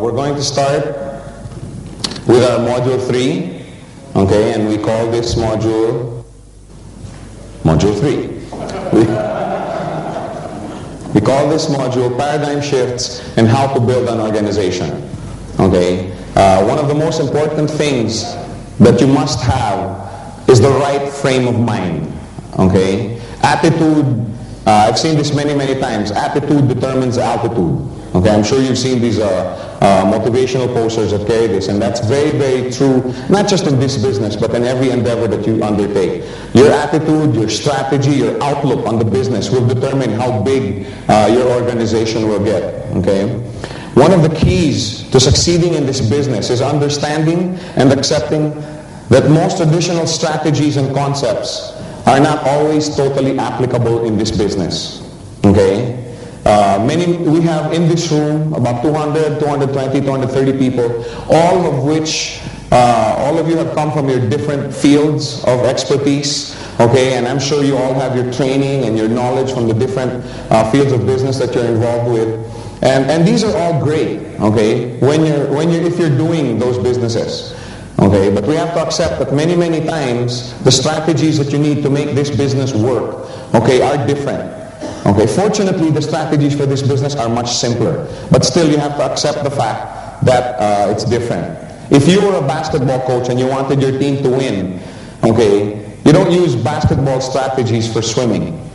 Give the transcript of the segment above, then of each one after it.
we're going to start with our Module 3, okay, and we call this Module 3. We call this module Paradigm Shifts and How to Build an Organization. Okay, one of the most important things that you must have is the right frame of mind. Okay, attitude. I've seen this many times. Attitude determines altitude. Okay, I'm sure you've seen these motivational posters that carry this, and that's very true, not just in this business, but in every endeavor that you undertake. Your attitude, your strategy, your outlook on the business will determine how big your organization will get. Okay, one of the keys to succeeding in this business is understanding and accepting that most traditional strategies and concepts are not always totally applicable in this business. Okay. We have in this room about 200, 220, 230 people, all of which, all of you have come from your different fields of expertise, okay, and I'm sure you all have your training and your knowledge from the different fields of business that you're involved with, and these are all great, okay, if you're doing those businesses, okay, but we have to accept that many times the strategies that you need to make this business work, okay, are different. Okay, fortunately, the strategies for this business are much simpler, but still you have to accept the fact that it's different. If you were a basketball coach and you wanted your team to win, okay, you don't use basketball strategies for swimming,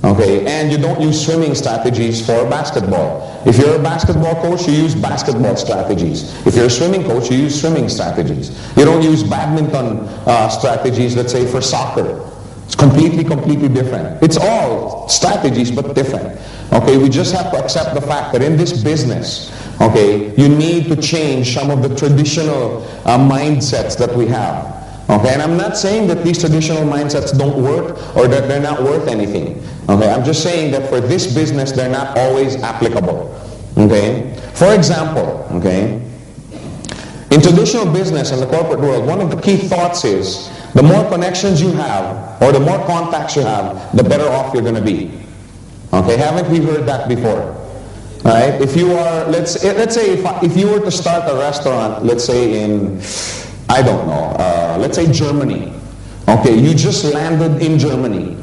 okay, and you don't use swimming strategies for basketball. If you're a basketball coach, you use basketball strategies. If you're a swimming coach, you use swimming strategies. You don't use badminton strategies, let's say, for soccer. It's completely different. It's all strategies, but different. Okay, we just have to accept the fact that in this business, okay, you need to change some of the traditional mindsets that we have. Okay, and I'm not saying that these traditional mindsets don't work or that they're not worth anything. Okay, I'm just saying that for this business, they're not always applicable. Okay, for example, okay, in traditional business in the corporate world, one of the key thoughts is the more connections you have or the more contacts you have, the better off you're going to be. Okay, haven't we heard that before? Right? If you are, let's say if you were to start a restaurant, let's say in, I don't know, let's say Germany. Okay, you just landed in Germany.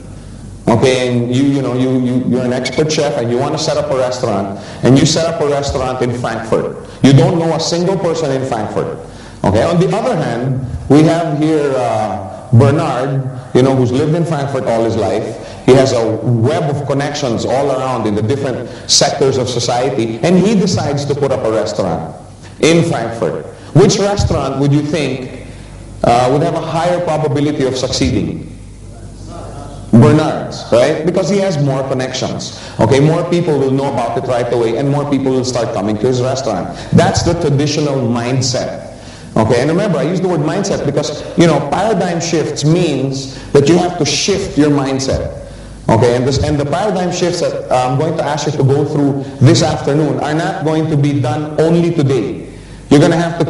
Okay, and you're an expert chef and you want to set up a restaurant, and you set up a restaurant in Frankfurt. You don't know a single person in Frankfurt. Okay, on the other hand, we have here Bernard, who's lived in Frankfurt all his life. He has a web of connections all around in the different sectors of society, and he decides to put up a restaurant in Frankfurt. Which restaurant would you think would have a higher probability of succeeding? Bernard's, right? Because he has more connections. Okay, more people will know about it right away, and more people will start coming to his restaurant. That's the traditional mindset. Okay, and remember, I use the word mindset because, paradigm shifts means that you have to shift your mindset. Okay, and the paradigm shifts that I'm going to ask you to go through this afternoon are not going to be done only today. You're going to have to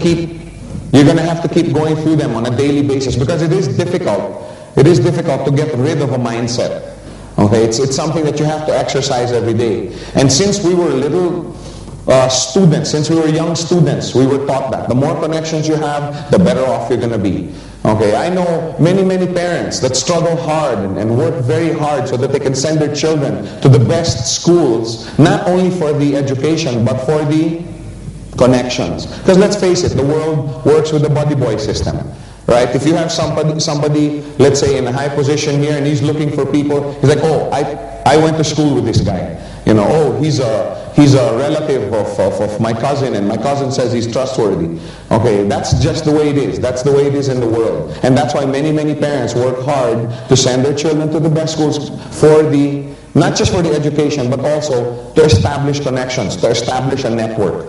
keep going through them on a daily basis because it is difficult. It is difficult to get rid of a mindset. Okay, it's something that you have to exercise every day. And since we were little students, since we were young students, we were taught that the more connections you have, the better off you're going to be. Okay, I know many parents that struggle hard and work very hard so that they can send their children to the best schools, not only for the education, but for the connections. Because let's face it, the world works with the buddy boy system. Right? If you have somebody, let's say in a high position here, and he's looking for people, he's like, oh, I went to school with this guy. Oh, he's a relative of my cousin, and my cousin says he's trustworthy. Okay, that's just the way it is. That's the way it is in the world. And that's why many parents work hard to send their children to the best schools not just for the education, but also to establish connections, to establish a network.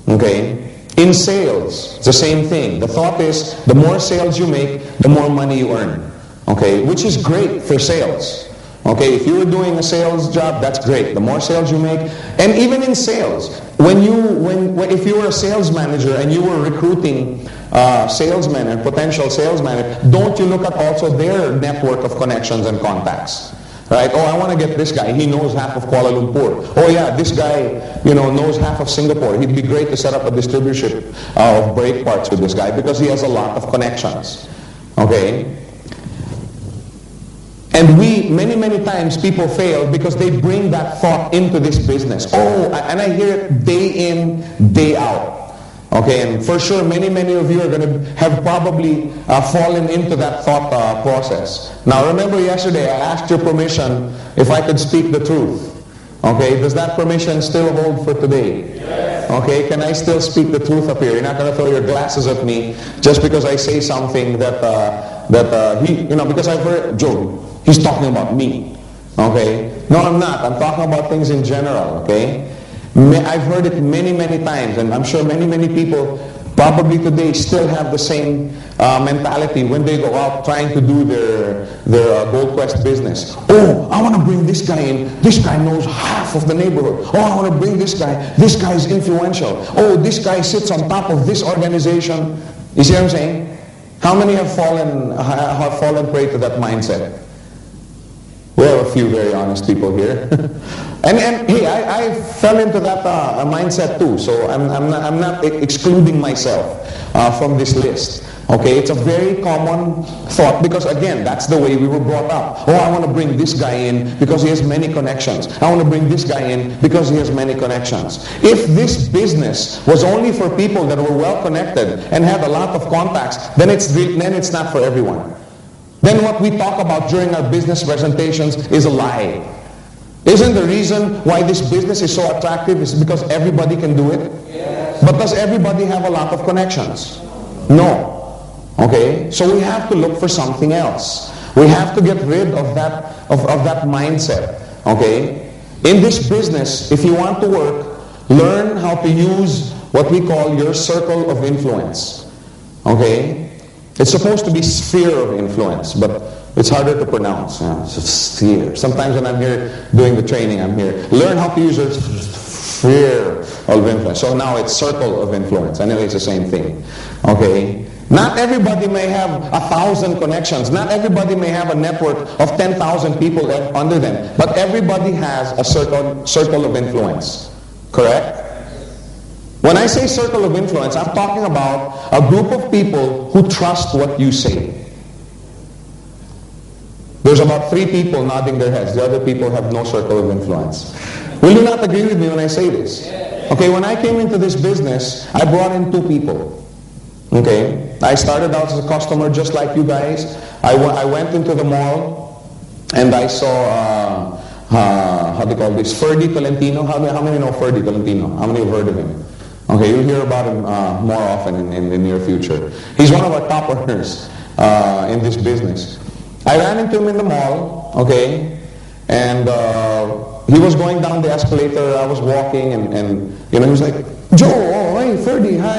Okay? In sales, it's the same thing. The thought is, the more sales you make, the more money you earn. Okay, which is great for sales. Okay, if you were doing a sales job, that's great. The more sales you make, and even in sales, if you were a sales manager and you were recruiting salesmen and potential salesmen, don't you look at also their network of connections and contacts? Right? Oh, I want to get this guy. He knows half of Kuala Lumpur. Oh yeah, this guy, knows half of Singapore. He'd be great to set up a distributorship of brake parts with this guy because he has a lot of connections. Okay? And many times people fail because they bring that thought into this business. Oh, and I hear it day in, day out. Okay, and for sure many of you are going to have probably fallen into that thought process. Now remember yesterday I asked your permission if I could speak the truth. Okay, does that permission still hold for today? Yes. Okay, can I still speak the truth up here? You're not going to throw your glasses at me just because I say something because I've heard, Joe, he's talking about me. Okay, no I'm not. I'm talking about things in general, okay? I've heard it many times, and I'm sure many people probably today still have the same mentality when they go out trying to do their Gold Quest business. Oh, I want to bring this guy in. This guy knows half of the neighborhood. Oh, I want to bring this guy. This guy is influential. Oh, this guy sits on top of this organization. You see what I'm saying? How many have fallen prey to that mindset? We have a few very honest people here. and hey, I fell into that mindset too, so I'm not excluding myself from this list. Okay, it's a very common thought because again, that's the way we were brought up. Oh, I want to bring this guy in because he has many connections. I want to bring this guy in because he has many connections. If this business was only for people that were well connected and had a lot of contacts, then it's not for everyone. Then what we talk about during our business presentations is a lie. Isn't the reason why this business is so attractive is because everybody can do it? Yes. But does everybody have a lot of connections? No. Okay? So we have to look for something else. We have to get rid of that mindset. Okay? In this business, if you want to work, learn how to use what we call your circle of influence. Okay? It's supposed to be sphere of influence, but it's harder to pronounce. It's a sphere. Sometimes when I'm here doing the training, I'm here. Learn how to use your sphere of influence. So now it's circle of influence. Anyway, it's the same thing. Okay? Not everybody may have 1,000 connections. Not everybody may have a network of 10,000 people under them. But everybody has a circle of influence. Correct? When I say circle of influence, I'm talking about a group of people who trust what you say. There's about 3 people nodding their heads. The other people have no circle of influence. Will you not agree with me when I say this? Okay, when I came into this business, I brought in 2 people. Okay, I started out as a customer just like you guys. I went into the mall and I saw, how do you call this, Ferdy Tolentino. How many know Ferdy Tolentino? How many have heard of him? Okay, you'll hear about him more often in the near future. He's one of our top earners in this business. I ran into him in the mall, okay, and he was going down the escalator. I was walking, and he was like, Joe, oh, hey, Ferdy, hi.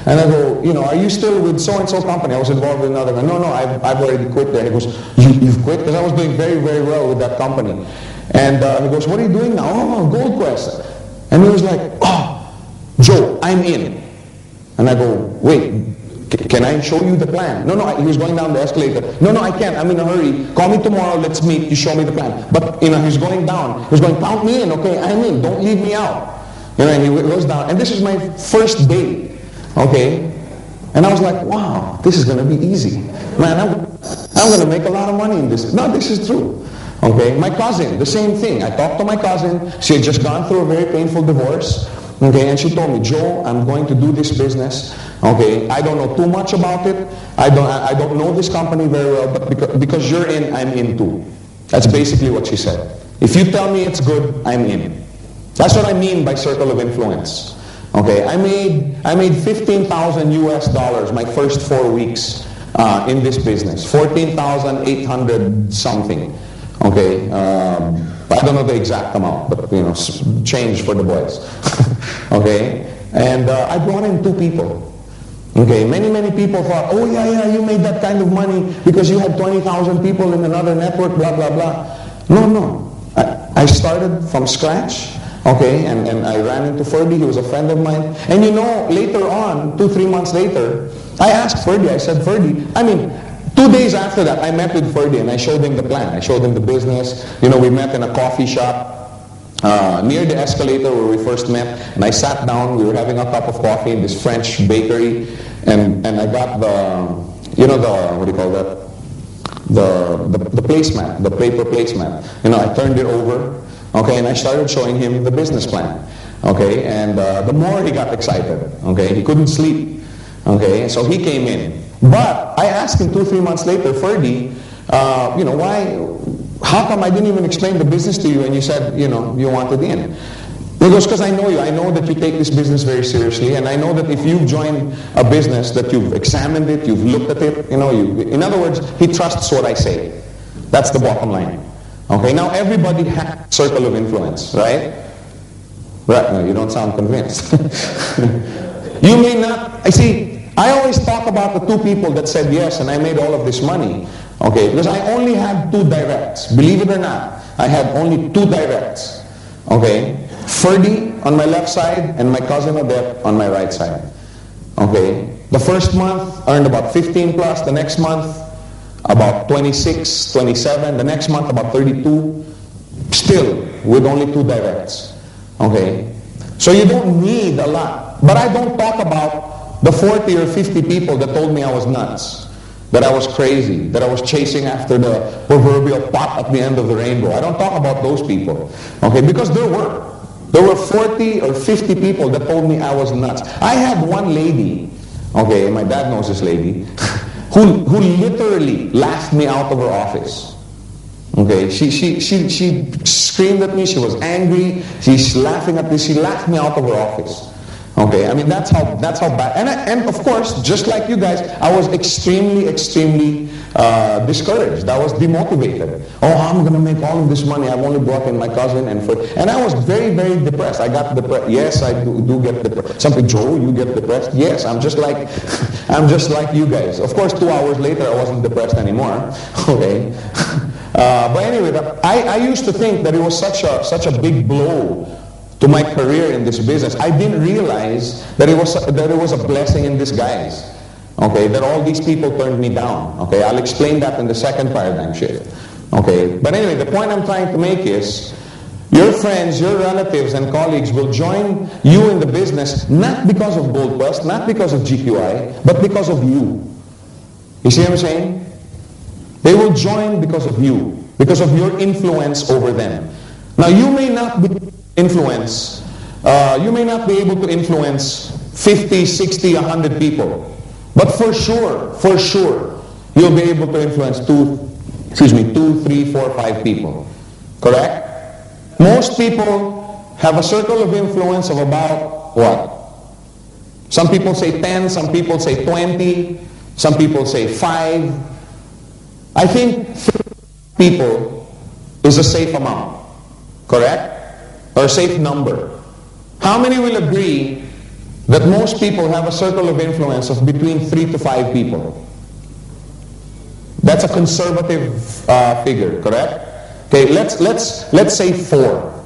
And I go, are you still with so-and-so company? I was involved with another one. No, I've already quit there. He goes, you've quit? Because I was doing very well with that company. And he goes, what are you doing now? Oh, Gold Quest. And he was like, oh, Joe, I'm in. And I go, wait, can I show you the plan? No, he was going down the escalator. No, I can't. I'm in a hurry. Call me tomorrow. Let's meet. You show me the plan. But, he's going down. He's going, count me in. Okay, I'm in. Don't leave me out. And he goes down. And this is my first day. Okay. And I was like, wow, this is going to be easy. Man, I'm going to make a lot of money in this. No, this is true. Okay. My cousin, the same thing. I talked to my cousin. She had just gone through a very painful divorce. Okay, and she told me, Joe, I'm going to do this business. Okay, I don't know too much about it. I don't know this company very well, but because you're in, I'm in too. That's basically what she said. If you tell me it's good, I'm in. That's what I mean by circle of influence. Okay, I made 15,000 US dollars my first 4 weeks in this business. 14,800 something. Okay, I don't know the exact amount, but change for the boys. Okay, and I brought in 2 people. Okay, many people thought, oh yeah, you made that kind of money because you had 20,000 people in another network, blah blah blah. No, I started from scratch. Okay, and I ran into Ferdy. He was a friend of mine. And later on, 2-3 months later, I asked Ferdy. I said, Ferdy, 2 days after that, I met with Ferdy and I showed him the plan. I showed him the business. You know, we met in a coffee shop near the escalator where we first met. And I sat down. We were having a cup of coffee in this French bakery. And I got the, you know, the, what do you call that? The placemat, the paper placemat. You know, I turned it over. Okay, and I started showing him the business plan. Okay, and the more he got excited. Okay, he couldn't sleep. Okay, so he came in. But I asked him 2-3 months later, Ferdy, you know, how come I didn't even explain the business to you and you said, you know, you wanted in? He goes, because I know you. I know that you take this business very seriously, and I know that if you've joined a business, that you've examined it, you've looked at it, you know, in other words, he trusts what I say. That's the bottom line. Okay, now everybody has a circle of influence, right? Right, no, you don't sound convinced. You may not, I always talk about the 2 people that said yes and I made all of this money. Okay, because I only had 2 directs. Believe it or not, I had only 2 directs. Okay, Ferdy on my left side and my cousin Odette on my right side. Okay, the first month earned about 15 plus, the next month about 26, 27, the next month about 32, still with only 2 directs. Okay, so you don't need a lot. But I don't talk about the 40 or 50 people that told me I was nuts, that I was crazy, that I was chasing after the proverbial pot at the end of the rainbow. I don't talk about those people, okay, because there were 40 or 50 people that told me I was nuts. I had one lady, okay, my dad knows this lady, who literally laughed me out of her office. Okay, she screamed at me, she was angry, she's laughing at me, she laughed me out of her office. Okay, I mean, that's how bad. And of course, just like you guys, I was extremely discouraged. I was demotivated. Oh, how am I going to make all of this money? I've only brought in my cousin and I was very, very depressed. I got depressed. Yes, I do get depressed. Something, Joe, you get depressed? Yes, I'm just like you guys. Of course, 2 hours later, I wasn't depressed anymore. Okay. But anyway, I used to think that it was such a big blow to my career in this business. I didn't realize that it was a blessing in disguise. Okay, that all these people turned me down. Okay, I'll explain that in the second paradigm shift. Okay, but anyway, the point I'm trying to make is, your friends, your relatives and colleagues will join you in the business not because of Gold Quest, not because of GQI, but because of you. You see what I'm saying? They will join because of you, because of your influence over them. Now, you may not be you may not be able to influence 50, 60, 100 people. But for sure, you'll be able to influence 2, 3, 4, 5 people. Correct? Most people have a circle of influence of about what? Some people say 10, some people say 20, some people say 5. I think 3 people is a safe amount. Correct? Or a safe number. How many will agree that most people have a circle of influence of between 3 to 5 people? That's a conservative figure, correct? Okay, let's say 4.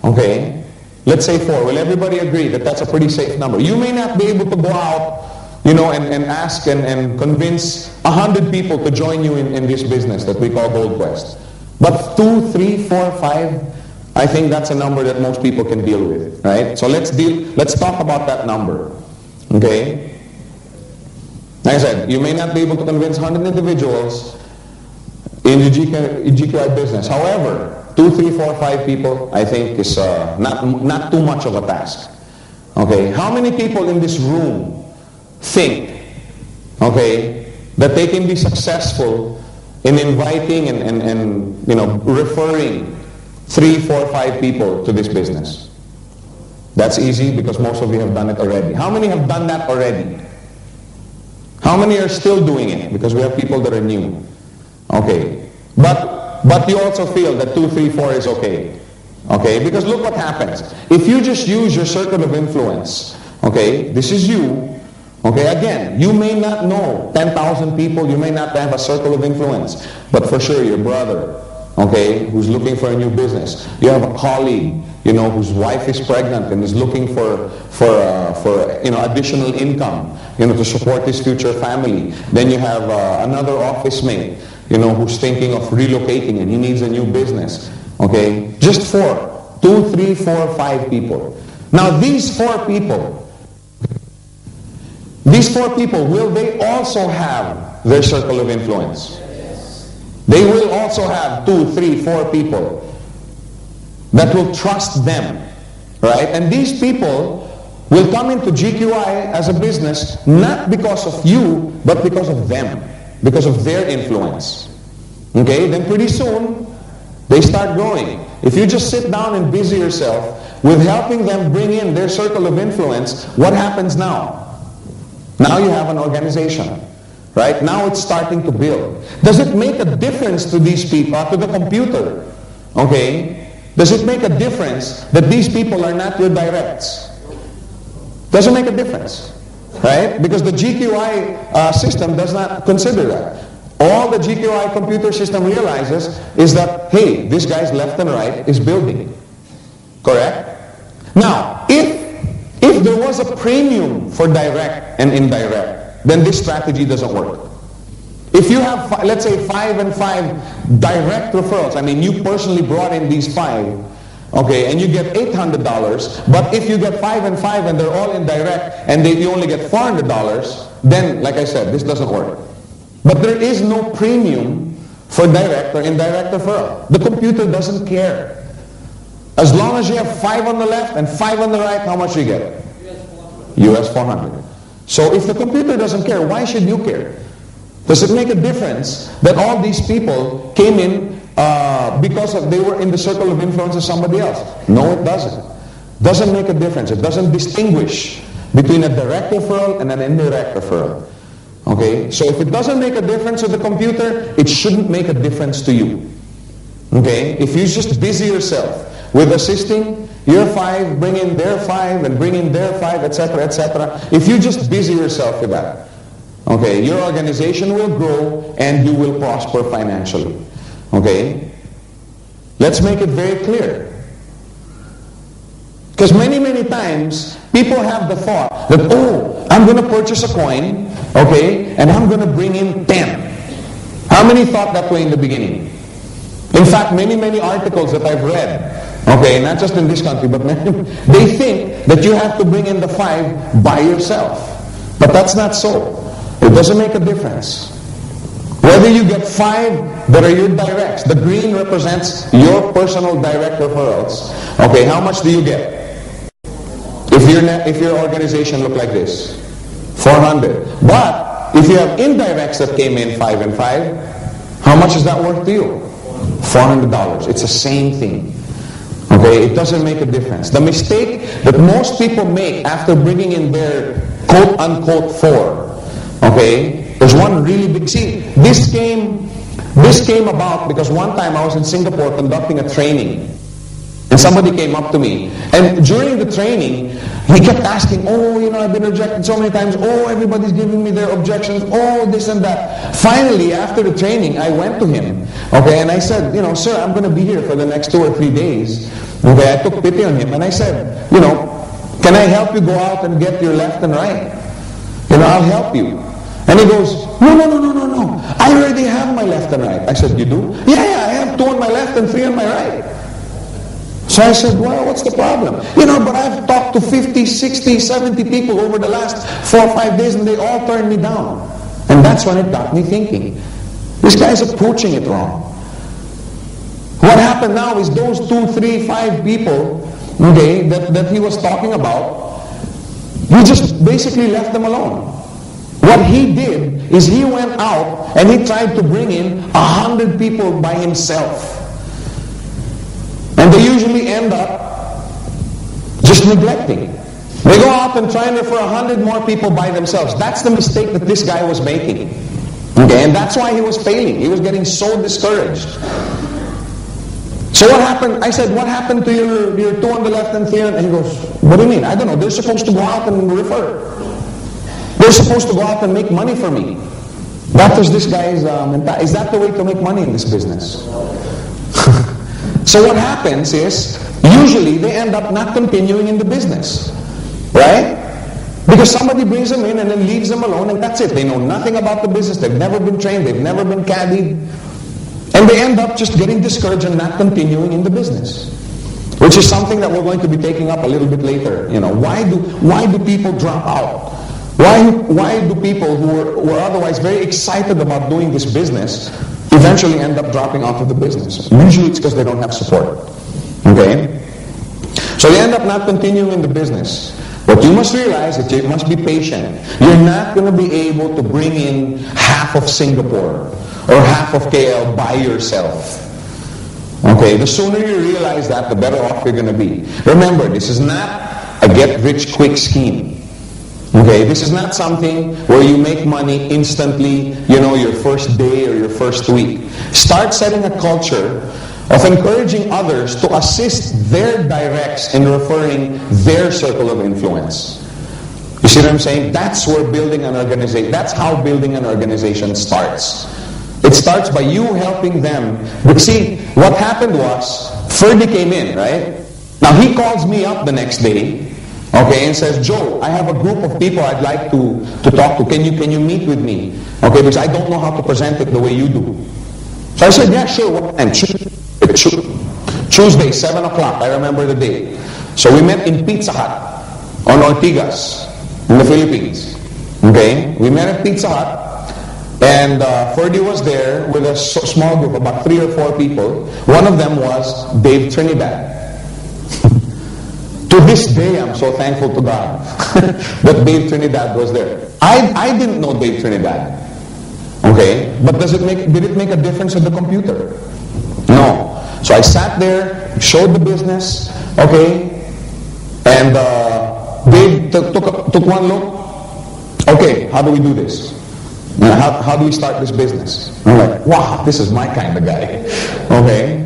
Okay? Let's say 4. Will everybody agree that that's a pretty safe number? You may not be able to go out, you know, and ask and convince 100 people to join you in this business that we call Gold Quest. But 2, 3, 4, 5, I think that's a number that most people can deal with, right? So let's talk about that number, okay? Like I said, you may not be able to convince 100 individuals in the GQI business. However, 2, 3, 4, 5 people, I think is not too much of a task, okay? How many people in this room think, okay, that they can be successful in inviting and you know, referring 3, 4, 5 people to this business? That's easy because most of you have done it already. How many have done that already? How many are still doing it? Because we have people that are new. Okay. But you also feel that 2, 3, 4 is okay. Okay? Because look what happens. If you just use your circle of influence, okay, this is you. Okay, again, you may not know 10,000 people, you may not have a circle of influence, but for sure your brother, okay, who's looking for a new business. You have a colleague, whose wife is pregnant and is looking for additional income, to support his future family. Then you have another office mate, who's thinking of relocating and he needs a new business. Okay, just 4, 2, 3, 4, 5 people. Now these four people, will they also have their circle of influence? They will also have 2, 3, 4 people that will trust them, right? And these people will come into GQI as a business not because of you, but because of them, because of their influence. Okay, then pretty soon they start growing. If you just sit down and busy yourself with helping them bring in their circle of influence, what happens now? Now you have an organization. Right? Now it's starting to build. Does it make a difference to these people, to the computer? Okay? Does it make a difference that these people are not your directs? Doesn't make a difference. Right? Because the GQI system does not consider that. All the GQI computer system realizes is that, hey, this guy's left and right is building. Correct? Now, if there was a premium for direct and indirect, then this strategy doesn't work. If you have, let's say, 5 and 5 direct referrals, I mean, you personally brought in these 5, okay, and you get $800, but if you get 5 and 5 and they're all indirect and you only get $400, then, like I said, this doesn't work. But there is no premium for direct or indirect referral. The computer doesn't care. As long as you have 5 on the left and 5 on the right, how much do you get? US 400. So if the computer doesn't care, why should you care? Does it make a difference that all these people came in because they were in the circle of influence of somebody else? No, it doesn't. Doesn't make a difference. It doesn't distinguish between a direct referral and an indirect referral. Okay? So if it doesn't make a difference to the computer, it shouldn't make a difference to you. Okay? If you just busy yourself with assisting your 5, bring in their 5, and bring in their 5, etc., etc. If you just busy yourself with that, okay, your organization will grow and you will prosper financially. Okay? Let's make it very clear. Because many, many times, people have the thought that, oh, I'm going to purchase a coin, okay, and I'm going to bring in 10. How many thought that way in the beginning? In fact, many, many articles that I've read, okay, not just in this country, but they think that you have to bring in the 5 by yourself. But that's not so. It doesn't make a difference. Whether you get 5 that are your directs, the green represents your personal direct referrals. Okay, how much do you get? If your organization looked like this, 400. But if you have indirects that came in 5 and 5, how much is that worth to you? $400. It's the same thing. Okay, it doesn't make a difference. The mistake that most people make after bringing in their quote-unquote 4, okay, there's one really big, see, this came about because one time I was in Singapore conducting a training. And somebody came up to me. And during the training, he kept asking, oh, I've been rejected so many times. Oh, everybody's giving me their objections. Oh, this and that. Finally, after the training, I went to him. Okay, and I said, sir, I'm going to be here for the next 2 or 3 days. Okay, I took pity on him. And I said, can I help you go out and get your left and right? I'll help you. And he goes, no. I already have my left and right. I said, you do? Yeah, I have 2 on my left and 3 on my right. So I said, well, what's the problem? But I've talked to 50, 60, 70 people over the last 4 or 5 days and they all turned me down. And that's when it got me thinking, this guy's approaching it wrong. What happened now is those 2, 3, 5 people, okay, that he was talking about, he just basically left them alone. What he did is he went out and he tried to bring in 100 people by himself. And they usually end up just neglecting. They go out and try and refer 100 more people by themselves. That's the mistake that this guy was making. Okay, and that's why he was failing. He was getting so discouraged. So what happened? I said, what happened to your 2 on the left and 3? And he goes, what do you mean? I don't know. They're supposed to go out and refer. They're supposed to go out and make money for me. That was this guy's mentality. Is that the way to make money in this business? So what happens is, usually they end up not continuing in the business. Right? Because somebody brings them in and then leaves them alone, and that's it. They know nothing about the business. They've never been trained. They've never been caddied. And they end up just getting discouraged and not continuing in the business. Which is something that we're going to be taking up a little bit later. You know, why do people drop out? Why do people who were otherwise very excited about doing this business eventually end up dropping out of the business? Usually it's because they don't have support. Okay? So they end up not continuing in the business. But you must realize that you must be patient. You're not going to be able to bring in half of Singapore or half of KL by yourself. Okay, the sooner you realize that, the better off you're going to be. Remember, this is not a get-rich-quick scheme. Okay, this is not something where you make money instantly, you know, your first day or your first week. Start setting a culture of encouraging others to assist their directs in referring their circle of influence. You see what I'm saying? That's where building an organization, that's how building an organization starts. It starts by you helping them. But see, what happened was, Ferdy came in, right? Now he calls me up the next day, okay, and says, Joe, I have a group of people I'd like to talk to. Can you meet with me? Okay, because I don't know how to present it the way you do. So I said, yeah, sure, what time? Tuesday, 7 o'clock, I remember the date. So we met in Pizza Hut on Ortigas in the Philippines. Okay, we met at Pizza Hut, and Ferdy was there with a small group, about 3 or 4 people. One of them was Dave Trinidad. To this day, I'm so thankful to God that Dave Trinidad was there. I didn't know Dave Trinidad. Okay, but did it make a difference in the computer? No. So I sat there, showed the business, okay, and Dave took one look. Okay, how do we do this? How do we start this business? I'm like, wow, this is my kind of guy. Okay.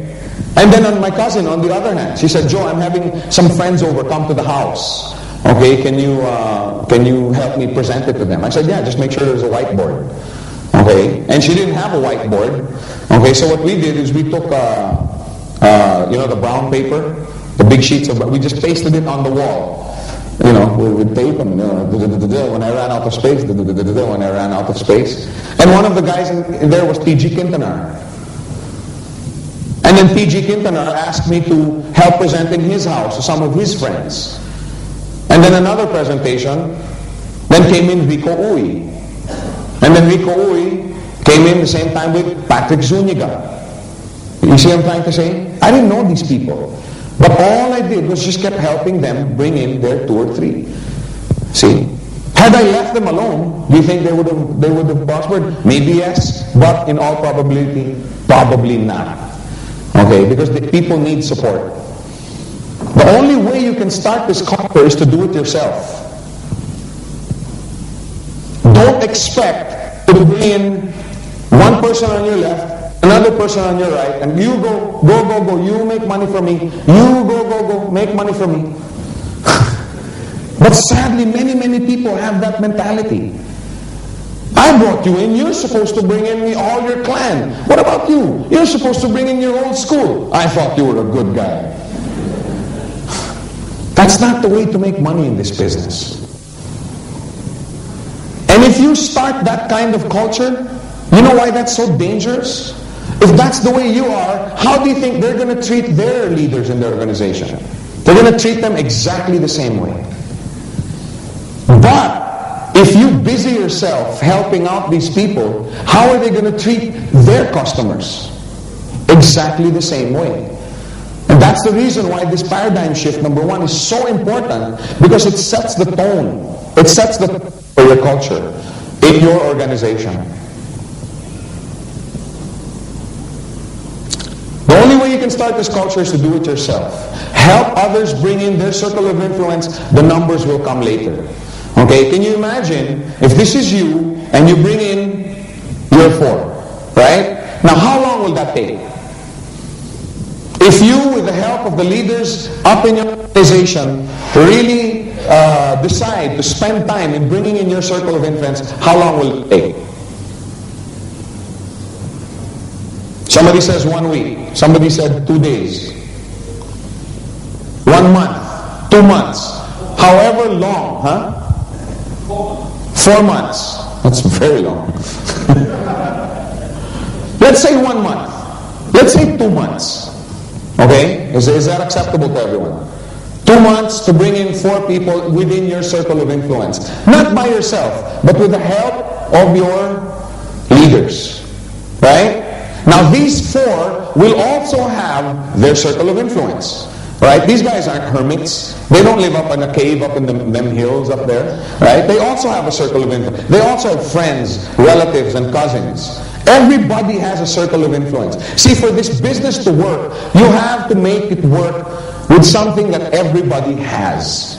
And then my cousin, on the other hand, she said, Joe, I'm having some friends over, come to the house. Okay, can you help me present it to them? I said, yeah, just make sure there's a whiteboard. Okay, and she didn't have a whiteboard. Okay, so what we did is we took, the brown paper, the big sheets of, we just pasted it on the wall. You know, with tape, and when I ran out of space, when I ran out of space. And one of the guys in there was T.G. Quintanar. And then T.G. Quintanar asked me to help present in his house to some of his friends. And then another presentation, then came in Rico Uy. And then Rico Uy came in the same time with Patrick Zuniga. You see what I'm trying to say? I didn't know these people. But all I did was just kept helping them bring in their 2 or 3. See? Had I left them alone, do you think they would have prospered? Maybe yes, but in all probability, probably not. Okay, because the people need support. The only way you can start this culture is to do it yourself. Don't expect to bring in one person on your left, another person on your right, and you go, you make money for me, you go, make money for me. But sadly, many people have that mentality. I brought you in, you're supposed to bring in all your clan. What about you? You're supposed to bring in your old school. I thought you were a good guy. That's not the way to make money in this business. And if you start that kind of culture, you know why that's so dangerous? If that's the way you are, how do you think they're going to treat their leaders in their organization? They're going to treat them exactly the same way. But if you busy yourself helping out these people, how are they going to treat their customers? Exactly the same way. And that's the reason why this paradigm shift, number one, is so important, because it sets the tone. It sets the tone for your culture in your organization. The only way you can start this culture is to do it yourself. Help others bring in their circle of influence. The numbers will come later. Okay, can you imagine if this is you and you bring in your 4, right? Now, how long will that take? If you, with the help of the leaders up in your organization, really decide to spend time in bringing in your circle of influence, how long will it take? Somebody Somebody says 1 week. Somebody said 2 days. 1 month. 2 months. However long, huh? 4 months. That's very long. Let's say 1 month. Let's say 2 months. Okay? Is that acceptable to everyone? 2 months to bring in 4 people within your circle of influence. Not by yourself, but with the help of your leaders. Right? Now these 4 will also have their circle of influence. Right? These guys aren't hermits. They don't live up in a cave up in them hills up there. Right? They also have a circle of influence. They also have friends, relatives, and cousins. Everybody has a circle of influence. See, for this business to work, you have to make it work with something that everybody has.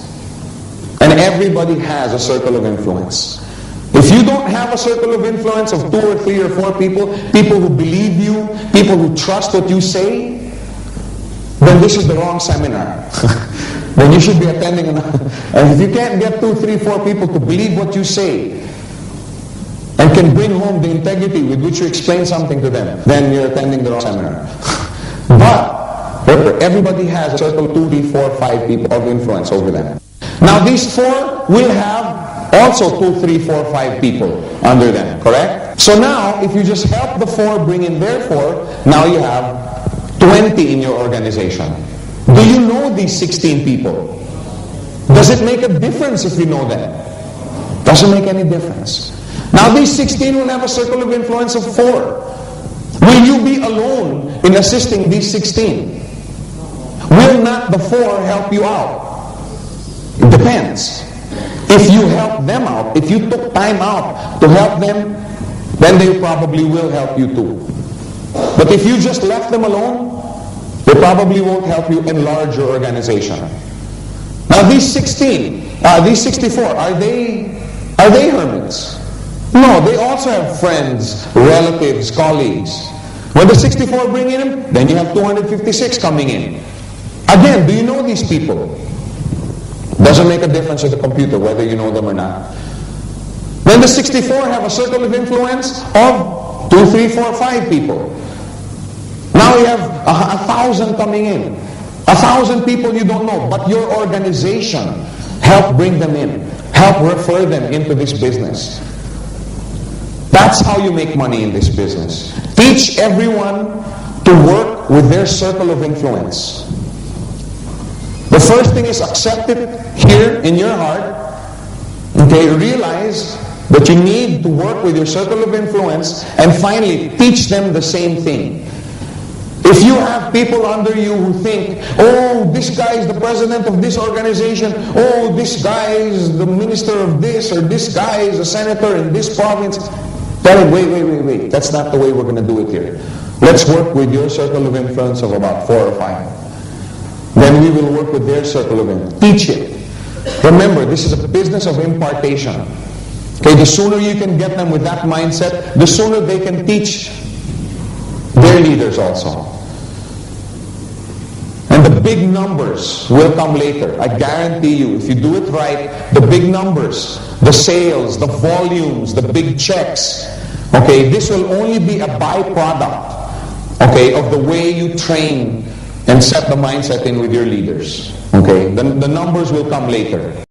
And everybody has a circle of influence. If you don't have a circle of influence of 2 or 3 or 4 people, people who believe you, people who trust what you say, then this is the wrong seminar. Then you should be attending and if you can't get 2, 3, 4 people to believe what you say and can bring home the integrity with which you explain something to them, then you're attending the wrong seminar. But everybody has a circle of 2, 3, 4, 5 people of influence over them. Now these 4 will have also 2, 3, 4, 5 people under them, correct? So now if you just help the 4 bring in their 4, now you have 20 in your organization. Do you know these 16 people? Does it make a difference if you know them? Doesn't make any difference. Now these 16 will have a circle of influence of 4. Will you be alone in assisting these 16? Will not the 4 help you out? It depends. If you help them out, if you took time out to help them, then they probably will help you too. But if you just left them alone, they probably won't help you enlarge your organization. Now these 64, are they hermits? No, they also have friends, relatives, colleagues. When the 64 bring in, then you have 256 coming in. Again, do you know these people? Doesn't make a difference with the computer whether you know them or not. Then the 64 have a circle of influence of 2, 3, 4, 5 people. Now you have 1,000 coming in. 1,000 people you don't know, but your organization help bring them in. Help refer them into this business. That's how you make money in this business. Teach everyone to work with their circle of influence. The first thing is accept it here in your heart. Okay, realize that you need to work with your circle of influence, and finally teach them the same thing. If you have people under you who think, oh, this guy is the president of this organization, oh, this guy is the minister of this, or this guy is a senator in this province, tell him, wait. That's not the way we're going to do it here. Let's work with your circle of influence of about 4 or 5. Then we will work with their circle of influence. Teach it. Remember, this is a business of impartation. Okay, the sooner you can get them with that mindset, the sooner they can teach their leaders also. And the big numbers will come later. I guarantee you, if you do it right, the big numbers, the sales, the volumes, the big checks, okay, this will only be a byproduct, okay, of the way you train and set the mindset in with your leaders. Okay, the numbers will come later.